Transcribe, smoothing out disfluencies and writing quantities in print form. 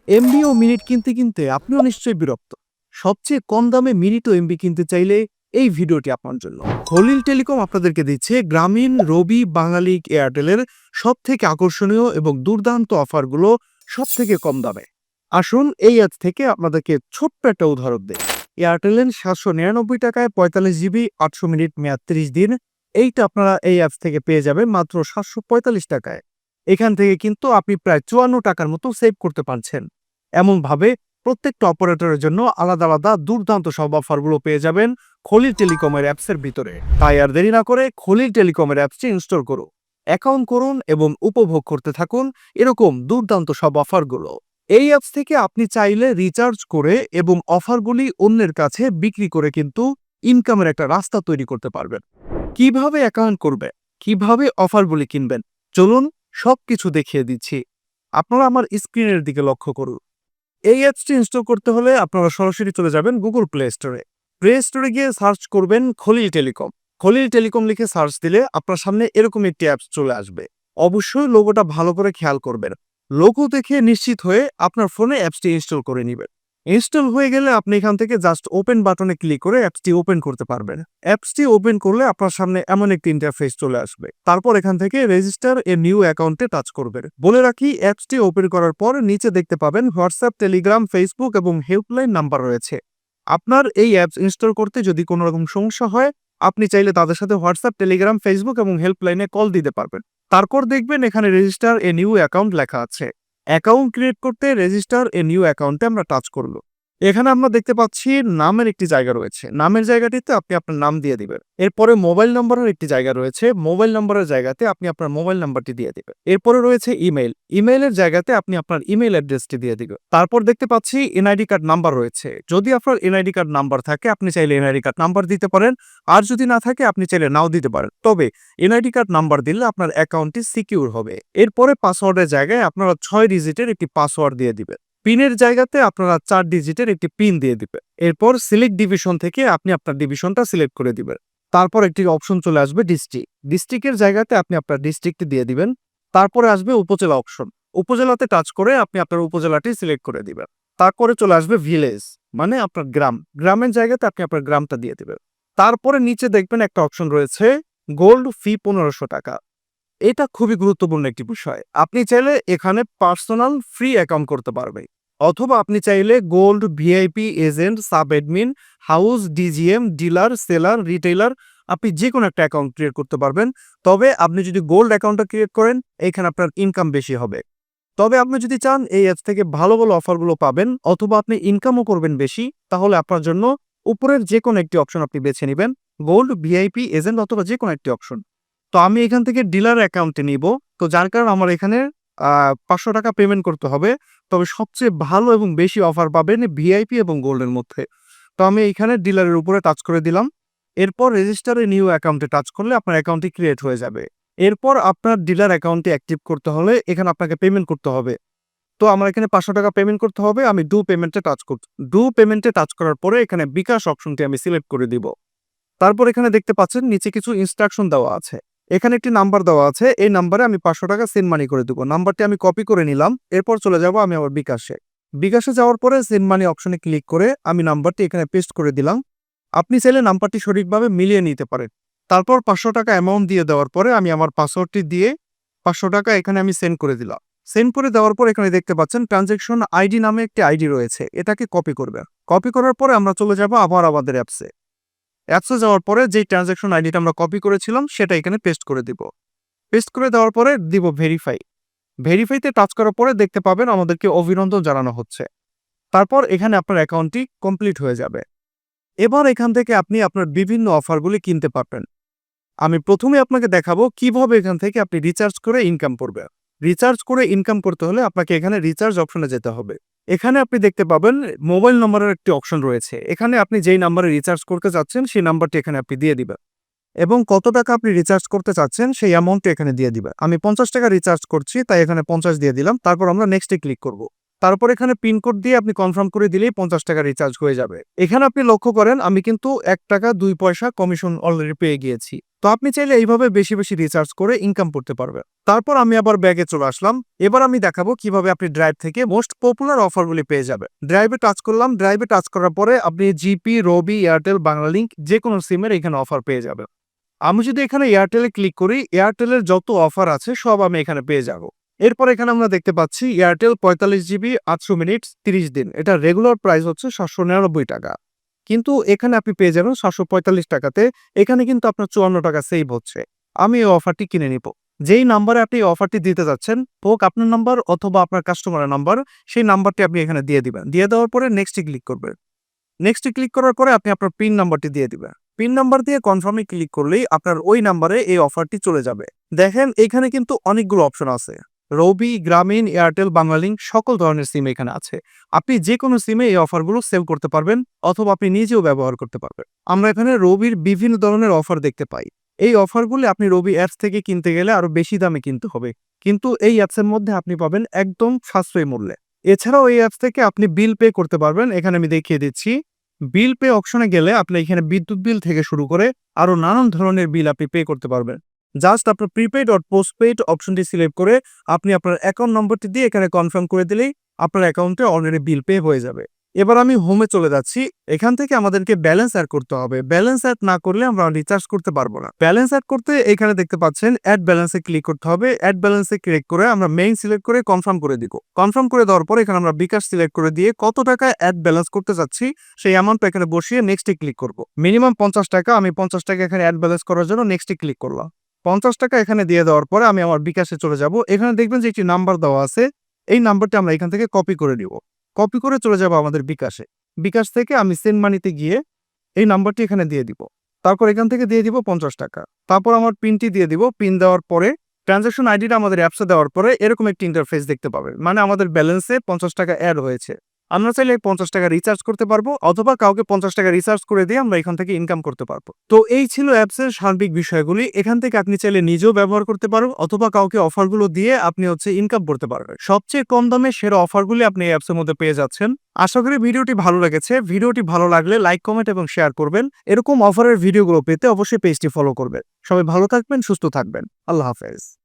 MB ও minute কিনতে কিনতে আপনিও নিশ্চয়ই বিরক্ত। সবচেয়ে কম দামে মিনিট ও এমবি কিনতে চাইলে এই ভিডিওটি আপনার জন্য। খলিল টেলিকম আপনাদেরকে দিচ্ছে গ্রামীণ, রবি, বাঙালিক, এয়ারটেলের সব থেকে আকর্ষণীয় এবং দুর্দান্ত অফারগুলো সব থেকে কম দামে। আসুন এই অ্যাপ থেকে আপনাদেরকে ছোট্ট একটা উদাহরণ দেয়। এয়ারটেলের 799 টাকায় 45 জিবি 800 মিনিট মেয়াদ 30 দিন। এইটা আপনারা এই অ্যাপ থেকে পেয়ে যাবেন মাত্র 745 টাকায়। এখান থেকে কিন্তু আপনি প্রায় 54 টাকার মতো সেভ করতে পারছেন। এমনভাবে প্রত্যেকটা অপারেটরের জন্য আলাদা আলাদা দুর্দান্ত সব অফারগুলো পেয়ে যাবেন খলিল টেলিকমের অ্যাপসের ভিতরে। তাই আর দেরি না করে খলিল টেলিকমের অ্যাপসটি ইনস্টল করুন, অ্যাকাউন্ট করুন এবং উপভোগ করতে থাকুন এরকম দুর্দান্ত সব অফারগুলো। এই অ্যাপস থেকে আপনি চাইলে রিচার্জ করে এবং অফারগুলি অন্যের কাছে বিক্রি করে কিন্তু ইনকামের একটা রাস্তা তৈরি করতে পারবেন। কিভাবে অ্যাকাউন্ট করবে, কিভাবে অফারগুলি কিনবেন, চলুন সবকিছু দেখিয়ে দিচ্ছি। আপনারা আমার স্ক্রিনের দিকে লক্ষ্য করুন। এই অ্যাপসটি ইনস্টল করতে হলে আপনারা সরাসরি চলে যাবেন গুগল প্লে স্টোরে। প্লে স্টোরে গিয়ে সার্চ করবেন খলিল টেলিকম। খলিল টেলিকম লিখে সার্চ দিলে আপনার সামনে এরকম একটি অ্যাপস চলে আসবে। অবশ্যই লোগোটা ভালো করে খেয়াল করবেন। লোগো দেখে নিশ্চিত হয়ে আপনার ফোনে অ্যাপসটি ইনস্টল করে নেবেন। ইনস্টল হয়ে গেলে আপনি এখান থেকে জাস্ট ওপেন বাটনে ক্লিক করে অ্যাপসটি ওপেন করতে পারবেন। অ্যাপসটি ওপেন করলে আপনার সামনে এমন একটি ইন্টারফেস চলে আসবে। তারপর এখান থেকে রেজিস্টার এ নিউ অ্যাকাউন্টে টাচ করবেন। বলে রাখি, অ্যাপসটি ওপেন করার পর নিচে দেখতে পাবেন হোয়াটসঅ্যাপ, টেলিগ্রাম, ফেসবুক এবং হেল্পলাইন নাম্বার রয়েছে। আপনার এই অ্যাপস ইনস্টল করতে যদি কোনো রকম সমস্যা হয়, আপনি চাইলে তাদের সাথে হোয়াটসঅ্যাপ, টেলিগ্রাম, ফেসবুক এবং হেল্পলাইনে কল দিতে পারবেন। তারপর দেখবেন এখানে রেজিস্টার এ নিউ অ্যাকাউন্ট লেখা আছে। অ্যাকাউন্ট ক্রিয়েট করতে রেজিস্টার এ নিউ অ্যাকাউন্টে আমরা টাচ করব। এখানে আমরা দেখতে পাচ্ছি নামের একটি জায়গা রয়েছে। নামের জায়গাটিতে আপনি আপনার নাম দিয়ে দিবেন। এরপরে মোবাইল নম্বরের একটি জায়গা রয়েছে। মোবাইল নম্বরের জায়গাতে আপনি আপনার মোবাইল নাম্বারটি দিয়ে দিবেন। এরপরে রয়েছে ইমেইল। ইমেইলের জায়গাতে আপনি আপনার ইমেইল অ্যাড্রেসটি দিয়ে দিবেন। তারপর দেখতে পাচ্ছি এনআইডি কার্ড নাম্বার রয়েছে। যদি আপনার এনআইডি কার্ড নাম্বার থাকে আপনি চাইলে এনআইডি কার্ড নাম্বার দিতে পারেন। আর যদি না থাকে আপনি চাইলে নাও দিতে পারেন। তবে এনআইডি কার্ড নাম্বার দিলে আপনার অ্যাকাউন্টটি সিকিউর হবে। এরপরে পাসওয়ার্ডের জায়গায় আপনারা 6 ডিজিটের একটি পাসওয়ার্ড দিয়ে দিবেন। পিনের জায়গাতে আপনারা 4 ডিজিটের একটি পিন দিয়ে দিবেন। এরপর সিলেক্ট ডিভিশন থেকে আপনি আপনার ডিভিশনটা সিলেক্ট করে দিবেন। তারপর একটি অপশন চলে আসবে ডিস্ট্রিক্ট। ডিস্ট্রিক্টের জায়গাতে আপনি আপনার ডিস্ট্রিক্টটি দিয়ে দিবেন। তারপরে আসবে উপজেলা অপশন। উপজেলাতে টাচ করে আপনি আপনার উপজেলাটি সিলেক্ট করে দিবেন। তারপরে চলে আসবে ভিলেজ, মানে আপনার গ্রাম। গ্রামের জায়গাতে আপনি আপনার গ্রামটা দিয়ে দিবেন। তারপরে নিচে দেখবেন একটা অপশন রয়েছে গোল্ড ফি 1500 টাকা। এটা খুবই গুরুত্বপূর্ণ একটি বিষয়। আপনি চাইলে এখানে পার্সোনাল ফ্রি অ্যাকাউন্ট করতে পারবেন, অথবা আপনি চাইলে gold, VIP, agent, sub admin, house, DGM, dealer, seller, retailer, আপনি যে কোনো একটা অ্যাকাউন্ট ক্রিয়েট করতে পারবেন। তবে আপনি যদি গোল্ড অ্যাকাউন্টটা ক্রিয়েট করেন, এখানে আপনার ইনকাম বেশি হবে। তবে আপনি যদি চান এই অ্যাপস থেকে ভালো ভালো অফারগুলো পাবেন, অথবা আপনি ইনকামও করবেন বেশি, তাহলে আপনার জন্য উপরের যে কোনো একটি অপশন আপনি বেছে নেবেন, গোল্ড, ভিআইপি, এজেন্ট অথবা যে কোনো একটি অপশন। তো আমি এখান থেকে ডিলার অ্যাকাউন্টে নিব। তো যার কারণে আমার এখানে 500 টাকা পেমেন্ট করতে হবে। তবে সবচেয়ে ভালো এবং বেশি অফার পাবেন ভিআইপি এবং গোল্ডের মধ্যে। তো আমি এখানে ডিলারের উপরে টাচ করে দিলাম। এরপর রেজিস্টারে নিউ অ্যাকাউন্টে টাচ করলে আপনার অ্যাকাউন্টটি ক্রিয়েট হয়ে যাবে। এরপর আপনার ডিলার অ্যাকাউন্টটি অ্যাক্টিভ করতে হলে এখানে আপনাকে পেমেন্ট করতে হবে। তো আমার এখানে 500 টাকা পেমেন্ট করতে হবে। আমি ডু পেমেন্টে টাচ করব। ডু পেমেন্টে টাচ করার পরে এখানে বিকাশ অপশনটি আমি সিলেক্ট করে দিব। তারপর এখানে দেখতে পাচ্ছেন নিচে কিছু ইনস্ট্রাকশন দেওয়া আছে। এখানে একটি নাম্বার দেওয়া আছে। এই নাম্বারে আমি 500 টাকা সেন্ড মানি করে দেব। নাম্বারটি আমি কপি করে নিলাম। এরপর চলে যাব আমি আমার বিকাশে। বিকাশে যাওয়ার পরে সেন্ড মানি অপশনে ক্লিক করে আমি নাম্বারটি এখানে পেস্ট করে দিলাম। আপনি চাইলে নাম্বারটি সঠিকভাবে মিলিয়ে নিতে পারেন। তারপর 500 টাকা অ্যামাউন্ট দিয়ে দেওয়ার পরে আমি আমার পাসওয়ার্ডটি দিয়ে 500 টাকা এখানে আমি সেন্ড করে দিলাম। সেন্ড করে দেওয়ার পর এখানে দেখতে পাচ্ছেন ট্রানজ্যাকশন আইডি নামে একটি আইডি রয়েছে। এটাকে কপি করবে। কপি করার পরে আমরা চলে যাব আবার আমাদের অ্যাপসে। অ্যাপসে যাওয়ার পরে যেই ট্রানজ্যাকশন আইডিটা আমরা কপি করেছিলাম সেটা এখানে পেস্ট করে দিব। পেস্ট করে দেওয়ার পরে দিব ভেরিফাই। ভেরিফাইতে টাচ করার পরে দেখতে পাবেন আমাদেরকে অভিনন্দন জানানো হচ্ছে। তারপর এখানে আপনার অ্যাকাউন্টটি কমপ্লিট হয়ে যাবে। এবার এখান থেকে আপনি আপনার বিভিন্ন অফারগুলি কিনতে পারবেন। আমি প্রথমে আপনাকে দেখাবো কিভাবে এখান থেকে আপনি রিচার্জ করে ইনকাম করবেন। রিচার্জ করে ইনকাম করতে হলে আপনাকে এখানে রিচার্জ অপশনে যেতে হবে। এখানে আপনি দেখতে পাবেন মোবাইল নম্বরের একটি অপশন রয়েছে। এখানে আপনি যেই নাম্বারে রিচার্জ করতে চাচ্ছেন সেই নাম্বারটি এখানে আপনি দিয়ে দিবেন এবং কত টাকা আপনি রিচার্জ করতে চাচ্ছেন সেই অ্যামাউন্টটি এখানে দিয়ে দিবেন। আমি 50 টাকা রিচার্জ করছি, তাই এখানে 50 দিয়ে দিলাম। তারপর আমরা নেক্সটে ক্লিক করব। তারপর এখানে পিনকোড দিয়ে আপনি কনফার্ম করে দিলেই 50 টাকা রিচার্জ হয়ে যাবে। এখানে আপনি লক্ষ্য করেন আমি কিন্তু 1 টাকা 2 পয়সা কমিশন অলরেডি পেয়ে গিয়েছি। তো আপনি চাইলে এইভাবে বেশি বেশি রিচার্জ করে ইনকাম করতে পারবেন। তারপর আমি আবার ব্যাগে চলে আসলাম। এবার আমি দেখাবো কিভাবে আপনি ড্রাইভ থেকে মোস্ট পপুলার অফারগুলি পেয়ে যাবেন। ড্রাইভে টাচ করলাম। ড্রাইভে টাচ করার পরে আপনি জিপি, রবি, এয়ারটেল, বাংলালিংক যে কোনো সিমের এখানে অফার পেয়ে যাবেন। আমি যদি এখানে এয়ারটেলে ক্লিক করি, এয়ারটেলের যত অফার আছে সব আমি এখানে পেয়ে যাব। এরপর এখানে আমরা দেখতে পাচ্ছি এয়ারটেল 45 জিবি 800 মিনিট 30 দিন। এটা রেগুলার প্রাইস হচ্ছে 799 টাকা। কিন্তু এখানে আপনি পেয়ে যাবেন 745 টাকাতে। এখানে কিন্তু আপনার 54 টাকা সেভ হচ্ছে। আমি এই অফারটি কিনে নিব। যেই নাম্বারে আপনি এই অফারটি দিতে যাচ্ছেন, হোক আপনার নাম্বার অথবা আপনার কাস্টমারের নাম্বার, সেই নাম্বারটি আপনি এখানে দিয়ে দিবেন। দিয়ে দেওয়ার পরে নেক্সটে ক্লিক করবেন। নেক্সটে ক্লিক করার পরে আপনি আপনার পিন নাম্বারটি দিয়ে দিবেন। পিন নাম্বার দিয়ে কনফার্মে ক্লিক করলেই আপনার ওই নাম্বারে এই অফারটি চলে যাবে। দেখেন এখানে কিন্তু অনেকগুলো অপশন আছে। রবি, গ্রামীণ, এয়ারটেল, বাংলালিংক সকল ধরনের সিম এখানে আছে। আপনি যে কোনো সিমে এই অফারগুলো সেভ করতে পারবেন অথবা আপনি নিজেও ব্যবহার করতে পারবেন। আমরা এখানে রবির বিভিন্ন ধরনের অফার দেখতে পাই। এই অফারগুলো আপনি রবি অ্যাপস থেকে কিনতে গেলে আরো বেশি দামে কিনতে হবে। কিন্তু এই অ্যাপসের মধ্যে আপনি পাবেন একদম সাশ্রয়ী মূল্যে। এছাড়াও এই অ্যাপস থেকে আপনি বিল পে করতে পারবেন। এখানে আমি দেখিয়ে দিচ্ছি। বিল পে অপশনে গেলে আপনি এখানে বিদ্যুৎ বিল থেকে শুরু করে আরো নানান ধরনের বিল আপনি পে করতে পারবেন। জাস্ট আপনার প্রিপেইড অর পোস্টপেইড অপশনটি সিলেক্ট করে আপনি আপনার অ্যাকাউন্ট নম্বরটি দিয়ে এখানে কনফার্ম করে দিলেই আপনার অ্যাকাউন্টে অলরেডি বিল পে হয়ে যাবে। এবার আমি হোমে চলে যাচ্ছি। এখান থেকে আমাদেরকে ব্যালেন্স অ্যাড করতে হবে। ব্যালেন্স অ্যাড না করলে আমরা রিচার্জ করতে পারবো না। ব্যালেন্স অ্যাড করতে এখানে দেখতে পাচ্ছেন অ্যাড ব্যালেন্সে ক্লিক করতে হবে। অ্যাড ব্যালেন্সে ক্লিক করে আমরা মেইন সিলেক্ট করে কনফার্ম করে দিব। কনফার্ম করে দেওয়ার পর এখানে আমরা বিকাশ সিলেক্ট করে দিয়ে কত টাকা অ্যাড ব্যালেন্স করতে চাচ্ছি সেই অ্যামাউন্টটা এখানে বসিয়ে নেক্সটে ক্লিক করব। মিনিমাম 50 টাকা। আমি 50 টাকা এখানে অ্যাড ব্যালেন্স করার জন্য নেক্সটে ক্লিক করলাম। 50 টাকা এখানে দিয়ে দেওয়ার পরে আমি আমার বিকাশে চলে যাব। এখানে দেখবেন যে একটি নাম্বার দেওয়া আছে। এই নাম্বারটি আমরা এখান থেকে কপি করে নিব। কপি করে চলে যাব আমাদের বিকাশে। বিকাশ থেকে আমি সেন্ড মানিতে গিয়ে এই নাম্বারটি এখানে দিয়ে দিব। তারপর এখান থেকে দিয়ে দিব 50 টাকা। তারপর আমার পিনটি দিয়ে দিব। পিন দেওয়ার পরে ট্রানজাকশন আইডিটা আমাদের অ্যাপসে দেওয়ার পরে এরকম একটি ইন্টারফেস দেখতে পাবেন। মানে আমাদের ব্যালেন্সে 50 টাকা অ্যাড হয়েছে। আমরা চাইলে 50 টাকা রিচার্জ করতে পারবো অথবা কাউকে 50 টাকা রিচার্জ করে দিয়ে আমরা এখান থেকে ইনকাম করতে পারবো। তো এই ছিল অ্যাপসের সার্বিক বিষয়গুলি। এখান থেকে আপনি চাইলে নিজেও ব্যবহার করতে পারো অথবা কাউকে অফারগুলো দিয়ে আপনি ইনকাম করতে পারবেন। সবচেয়ে কম দামে সেরা অফারগুলি আপনি এই অ্যাপসের মধ্যে পেয়ে যাচ্ছেন। আশা করি ভিডিওটি ভালো লেগেছে। ভিডিওটি ভালো লাগলে লাইক, কমেন্ট এবং শেয়ার করবেন। এরকম অফারের ভিডিওগুলো পেতে অবশ্যই পেজটি ফলো করবেন। সবাই ভালো থাকবেন, সুস্থ থাকবেন। আল্লাহ হাফেজ।